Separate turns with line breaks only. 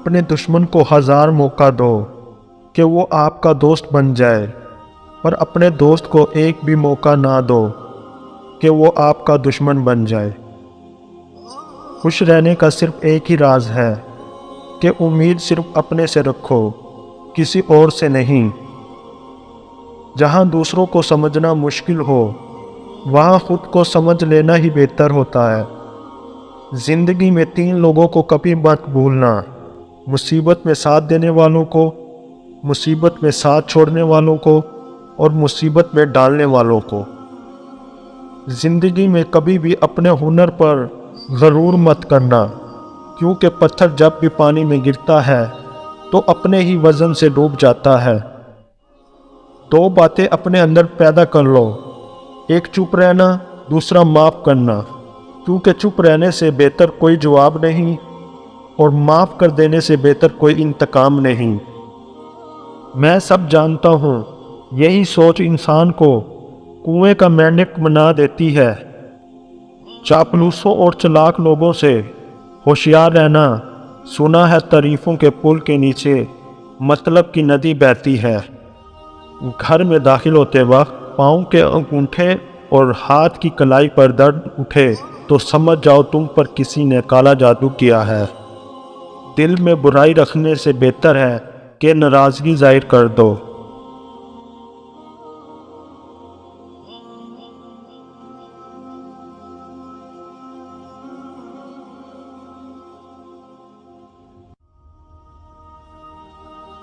اپنے دشمن کو 1000 موقع دو کہ وہ آپ کا دوست بن جائے، پر اپنے دوست کو ایک بھی موقع نہ دو کہ وہ آپ کا دشمن بن جائے۔ خوش رہنے کا صرف ایک ہی راز ہے کہ امید صرف اپنے سے رکھو، کسی اور سے نہیں۔ جہاں دوسروں کو سمجھنا مشکل ہو، وہاں خود کو سمجھ لینا ہی بہتر ہوتا ہے۔ زندگی میں 3 لوگوں کو کبھی مت بھولنا: مصیبت میں ساتھ دینے والوں کو، مصیبت میں ساتھ چھوڑنے والوں کو، اور مصیبت میں ڈالنے والوں کو۔ زندگی میں کبھی بھی اپنے ہنر پر غرور مت کرنا، کیونکہ پتھر جب بھی پانی میں گرتا ہے تو اپنے ہی وزن سے ڈوب جاتا ہے۔ 2 باتیں اپنے اندر پیدا کر لو: ایک چپ رہنا، دوسرا معاف کرنا، کیونکہ چپ رہنے سے بہتر کوئی جواب نہیں، اور معاف کر دینے سے بہتر کوئی انتقام نہیں۔ میں سب جانتا ہوں، یہی سوچ انسان کو کنویں کا مینڈک بنا دیتی ہے۔ چاپلوسوں اور چلاک لوگوں سے ہوشیار رہنا۔ سنا ہے تعریفوں کے پل کے نیچے مطلب کی ندی بہتی ہے۔ گھر میں داخل ہوتے وقت پاؤں کے انگوٹھے اور ہاتھ کی کلائی پر درد اٹھے تو سمجھ جاؤ تم پر کسی نے کالا جادو کیا ہے۔ دل میں برائی رکھنے سے بہتر ہے کہ ناراضگی ظاہر کر دو۔